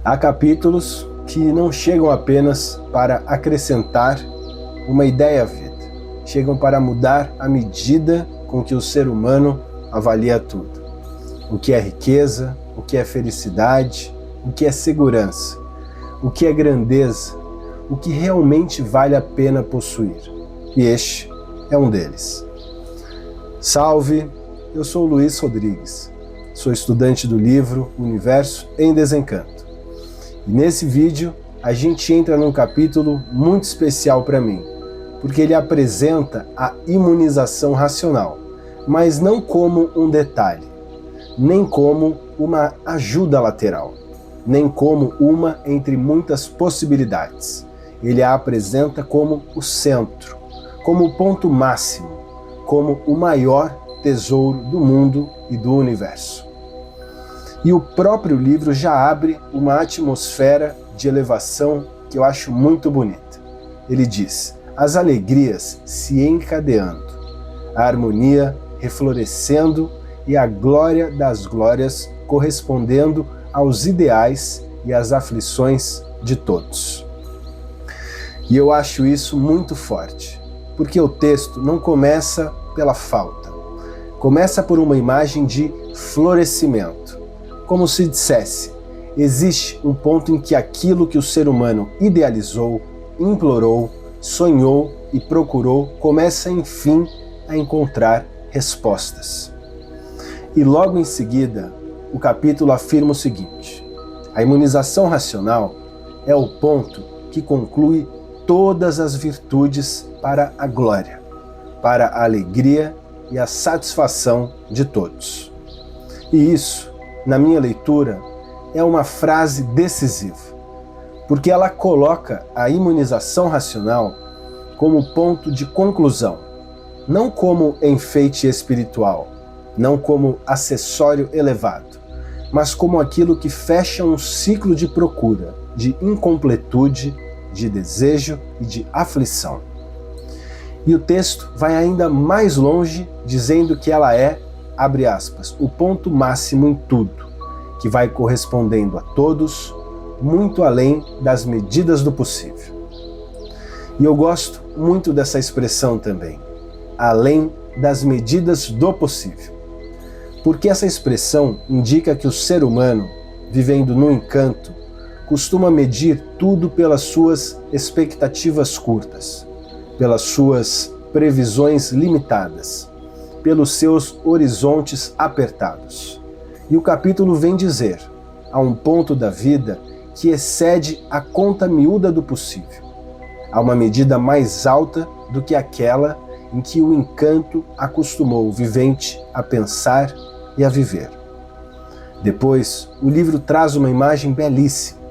Há capítulos que não chegam apenas para acrescentar uma ideia à vida, chegam para mudar a medida com que o ser humano avalia tudo. O que é riqueza, o que é felicidade, o que é segurança, o que é grandeza, o que realmente vale a pena possuir. E este é um deles. Salve, eu sou Luiz Rodrigues, sou estudante do livro Universo em Desencanto. E nesse vídeo a gente entra num capítulo muito especial para mim, porque ele apresenta a imunização racional, mas não como um detalhe, nem como uma ajuda lateral, nem como uma entre muitas possibilidades. Ele a apresenta como o centro, como o ponto máximo, como o maior tesouro do mundo e do universo. E o próprio livro já abre uma atmosfera de elevação que eu acho muito bonita. Ele diz: as alegrias se encadeando, a harmonia reflorescendo e a glória das glórias correspondendo aos ideais e às aflições de todos. E eu acho isso muito forte, porque o texto não começa pela falta, começa por uma imagem de florescimento, como se dissesse: existe um ponto em que aquilo que o ser humano idealizou, implorou, sonhou e procurou começa enfim a encontrar respostas. E logo em seguida, o capítulo afirma o seguinte: a imunização racional é o ponto que conclui todas as virtudes para a glória, para a alegria e a satisfação de todos. E isso, na minha leitura, é uma frase decisiva, porque ela coloca a imunização racional como ponto de conclusão, não como enfeite espiritual, não como acessório elevado, mas como aquilo que fecha um ciclo de procura, de incompletude, de desejo e de aflição. E o texto vai ainda mais longe, dizendo que ela é, abre aspas, o ponto máximo em tudo, que vai correspondendo a todos, muito além das medidas do possível. E eu gosto muito dessa expressão também, além das medidas do possível, porque essa expressão indica que o ser humano, vivendo no encanto, costuma medir tudo pelas suas expectativas curtas, pelas suas previsões limitadas, pelos seus horizontes apertados. E o capítulo vem dizer: há um ponto da vida que excede a conta miúda do possível. Há uma medida mais alta do que aquela em que o encanto acostumou o vivente a pensar e a viver. Depois, o livro traz uma imagem belíssima.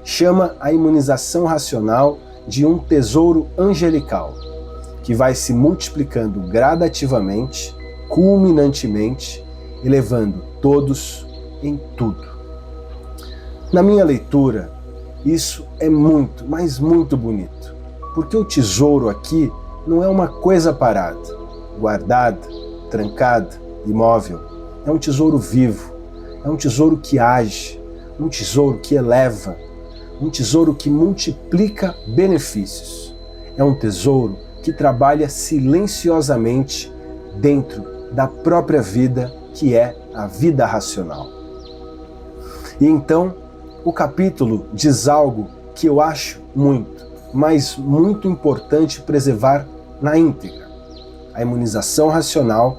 Chama a imunização racional de um tesouro angelical, que vai se multiplicando gradativamente, culminantemente, elevando todos em tudo. Na minha leitura, isso é muito, mas muito bonito, porque o tesouro aqui não é uma coisa parada, guardada, trancada, imóvel. É um tesouro vivo, é um tesouro que age, um tesouro que eleva, um tesouro que multiplica benefícios. É um tesouro que trabalha silenciosamente dentro da própria vida, que é a vida racional. E então, o capítulo diz algo que eu acho muito, mas muito importante preservar na íntegra. A imunização racional,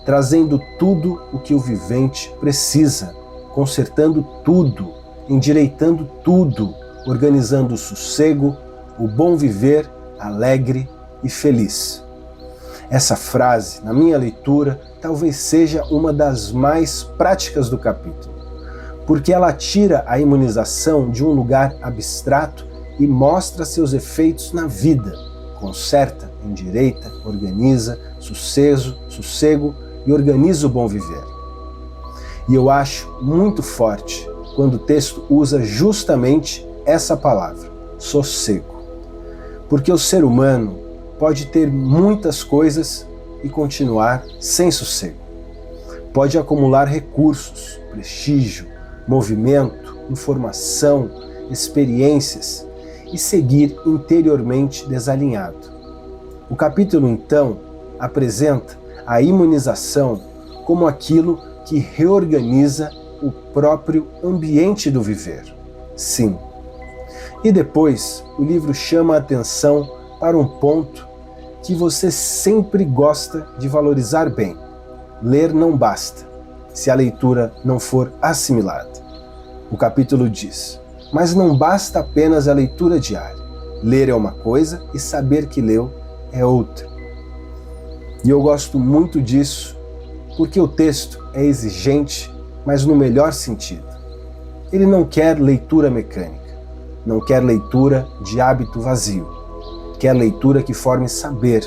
trazendo tudo o que o vivente precisa, consertando tudo, endireitando tudo, organizando o sossego, o bom viver, alegre e feliz. Essa frase, na minha leitura, talvez seja uma das mais práticas do capítulo, porque ela tira a imunização de um lugar abstrato e mostra seus efeitos na vida. Conserta, endireita, organiza, sossego e organiza o bom viver. E eu acho muito forte quando o texto usa justamente essa palavra, sossego. Porque o ser humano pode ter muitas coisas e continuar sem sossego. Pode acumular recursos, prestígio, movimento, informação, experiências e seguir interiormente desalinhado. O capítulo, então, apresenta a imunização como aquilo que reorganiza o próprio ambiente do viver. Sim. E depois, o livro chama a atenção para um ponto que você sempre gosta de valorizar bem. Ler não basta, se a leitura não for assimilada. O capítulo diz: mas não basta apenas a leitura diária. Ler é uma coisa e saber que leu é outra. E eu gosto muito disso, porque o texto é exigente, mas no melhor sentido. Ele não quer leitura mecânica, não quer leitura de hábito vazio, quer leitura que forme saber,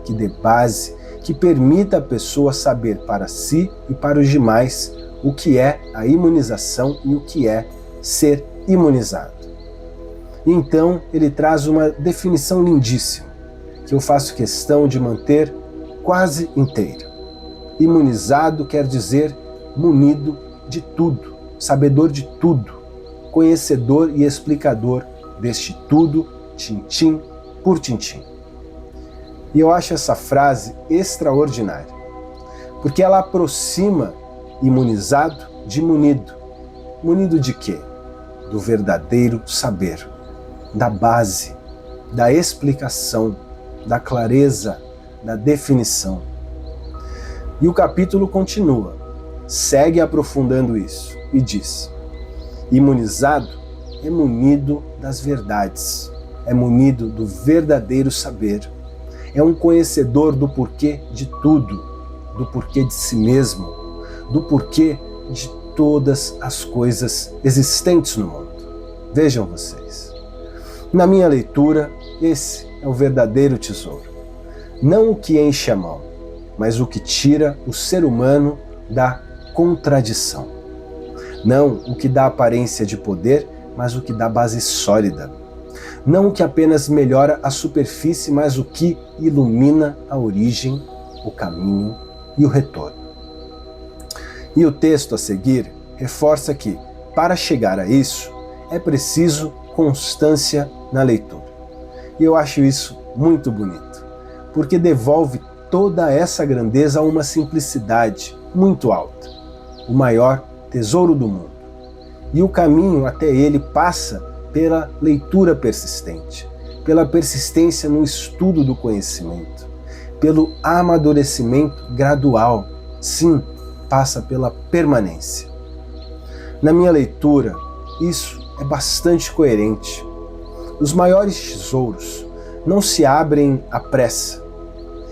que dê base, que permita a pessoa saber para si e para os demais o que é a imunização e o que é ser imunizado. E então ele traz uma definição lindíssima, que eu faço questão de manter quase inteira. Imunizado quer dizer munido de tudo, sabedor de tudo, conhecedor e explicador deste tudo, tintim por tintim. E eu acho essa frase extraordinária, porque ela aproxima imunizado de munido. Munido de quê? Do verdadeiro saber, da base, da explicação, da clareza, da definição. E o capítulo continua, segue aprofundando isso e diz: imunizado é munido das verdades, é munido do verdadeiro saber, é um conhecedor do porquê de tudo, do porquê de si mesmo, do porquê de todas as coisas existentes no mundo. Vejam vocês. Na minha leitura, esse é o verdadeiro tesouro. Não o que enche a mão, mas o que tira o ser humano da contradição. Não o que dá aparência de poder, mas o que dá base sólida. Não o que apenas melhora a superfície, mas o que ilumina a origem, o caminho e o retorno. E o texto a seguir reforça que, para chegar a isso, é preciso constância na leitura. E eu acho isso muito bonito, porque devolve toda essa grandeza a uma simplicidade muito alta, o maior tesouro do mundo. E o caminho até ele passa pela leitura persistente, pela persistência no estudo do conhecimento, pelo amadurecimento gradual. Sim, passa pela permanência. Na minha leitura, isso é bastante coerente. Os maiores tesouros não se abrem à pressa.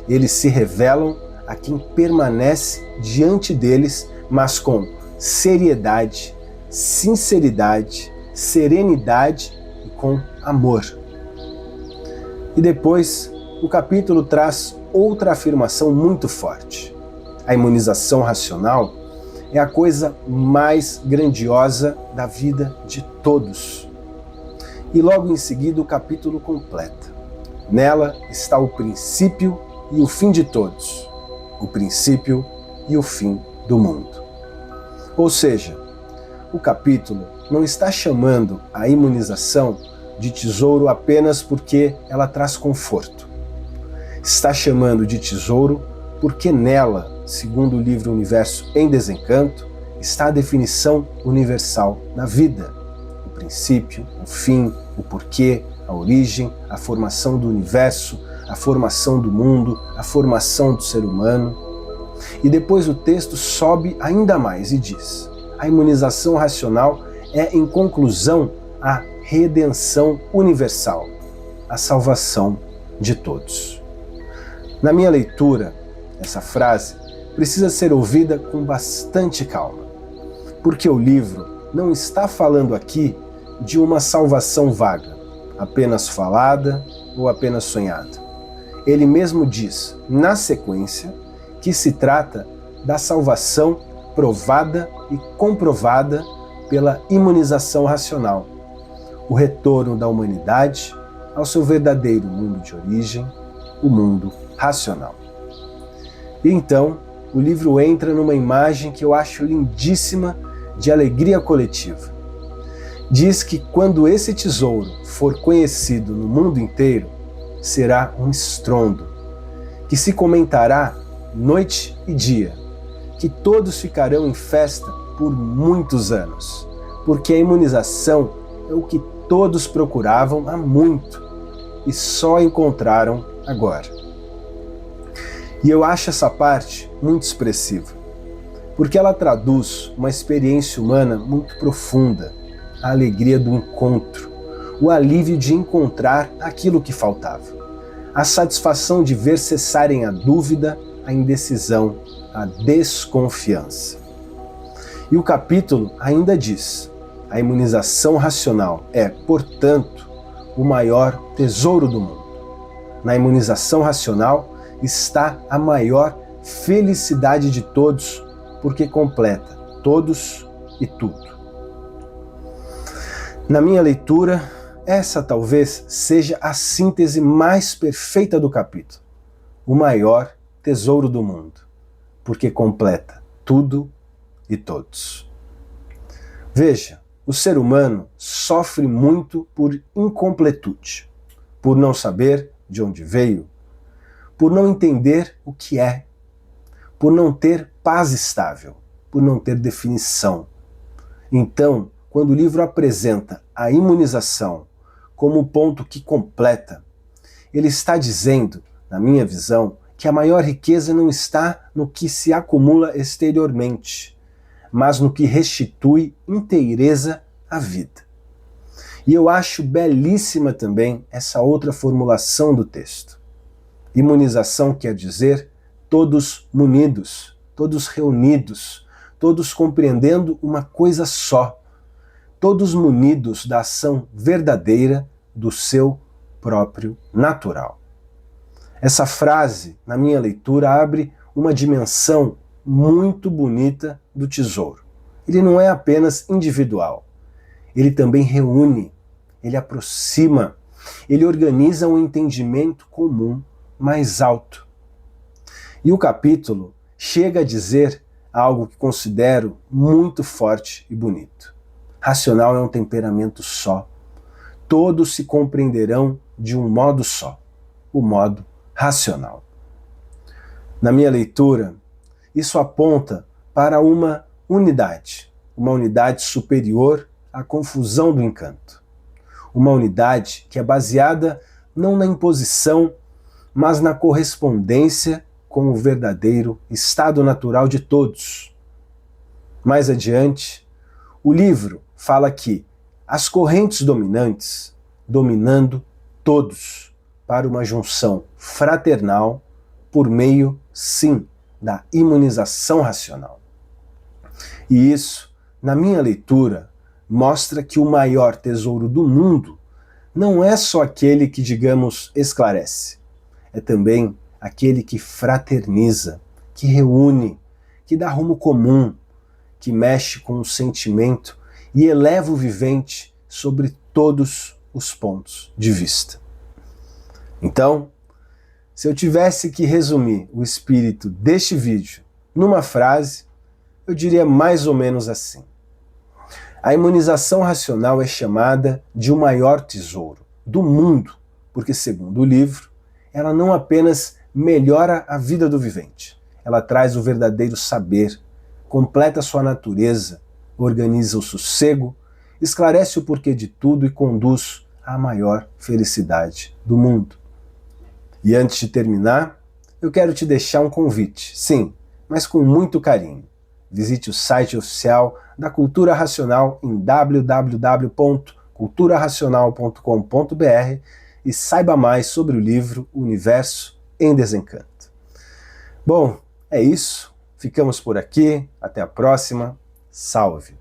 Eles se revelam a quem permanece diante deles, mas com seriedade, sinceridade, serenidade e com amor. E depois, o capítulo traz outra afirmação muito forte. A imunização racional é a coisa mais grandiosa da vida de todos. E logo em seguida o capítulo completa. Nela está o princípio e o fim de todos, o princípio e o fim do mundo. Ou seja, o capítulo não está chamando a imunização de tesouro apenas porque ela traz conforto. Está chamando de tesouro porque nela, segundo o livro Universo em Desencanto, está a definição universal da vida. O princípio, o fim, o porquê, a origem, a formação do universo, a formação do mundo, a formação do ser humano. E depois o texto sobe ainda mais e diz: a imunização racional é, em conclusão, a redenção universal, a salvação de todos. Na minha leitura, essa frase precisa ser ouvida com bastante calma, porque o livro não está falando aqui de uma salvação vaga, apenas falada ou apenas sonhada. Ele mesmo diz, na sequência, que se trata da salvação provada e comprovada pela imunização racional, o retorno da humanidade ao seu verdadeiro mundo de origem, o mundo racional. E então, o livro entra numa imagem que eu acho lindíssima de alegria coletiva. diz que quando esse tesouro for conhecido no mundo inteiro, será um estrondo, que se comentará noite e dia, que todos ficarão em festa por muitos anos, porque a imunização é o que todos procuravam há muito e só encontraram agora. E eu acho essa parte muito expressiva, porque ela traduz uma experiência humana muito profunda, a alegria do encontro, o alívio de encontrar aquilo que faltava, a satisfação de ver cessarem a dúvida, a indecisão, a desconfiança. E o capítulo ainda diz: a imunização racional é, portanto, o maior tesouro do mundo. Na imunização racional está a maior felicidade de todos, porque completa todos e tudo. Na minha leitura, essa talvez seja a síntese mais perfeita do capítulo. O maior tesouro do mundo, porque completa tudo e todos. Veja, o ser humano sofre muito por incompletude, por não saber de onde veio, por não entender o que é, por não ter paz estável, por não ter definição. Então, quando o livro apresenta a imunização como o ponto que completa, ele está dizendo, na minha visão, que a maior riqueza não está no que se acumula exteriormente, mas no que restitui inteireza à vida. E eu acho belíssima também essa outra formulação do texto. Imunização quer dizer todos munidos, todos reunidos, todos compreendendo uma coisa só, todos munidos da ação verdadeira do seu próprio natural. Essa frase, na minha leitura, abre uma dimensão muito bonita do tesouro. Ele não é apenas individual, ele também reúne, ele aproxima, ele organiza um entendimento comum mais alto. E o capítulo chega a dizer algo que considero muito forte e bonito. Racional é um temperamento só. Todos se compreenderão de um modo só, o modo racional. Na minha leitura, isso aponta para uma unidade superior à confusão do encanto. Uma unidade que é baseada não na imposição, mas na correspondência com o verdadeiro estado natural de todos. Mais adiante, o livro fala que as correntes dominantes, dominando todos, para uma junção fraternal por meio, sim, da imunização racional. E isso, na minha leitura, mostra que o maior tesouro do mundo não é só aquele que, digamos, esclarece, é também aquele que fraterniza, que reúne, que dá rumo comum, que mexe com o sentimento e eleva o vivente sobre todos os pontos de vista. Então, se eu tivesse que resumir o espírito deste vídeo numa frase, eu diria mais ou menos assim: a imunização racional é chamada de o maior tesouro do mundo, porque, segundo o livro, ela não apenas melhora a vida do vivente, ela traz o verdadeiro saber, completa sua natureza, organiza o sossego, esclarece o porquê de tudo e conduz à maior felicidade do mundo. E antes de terminar, eu quero te deixar um convite, sim, mas com muito carinho. Visite o site oficial da Cultura Racional em www.culturaracional.com.br e saiba mais sobre o livro Universo em Desencanto. Bom, é isso. Ficamos por aqui. Até a próxima. Salve!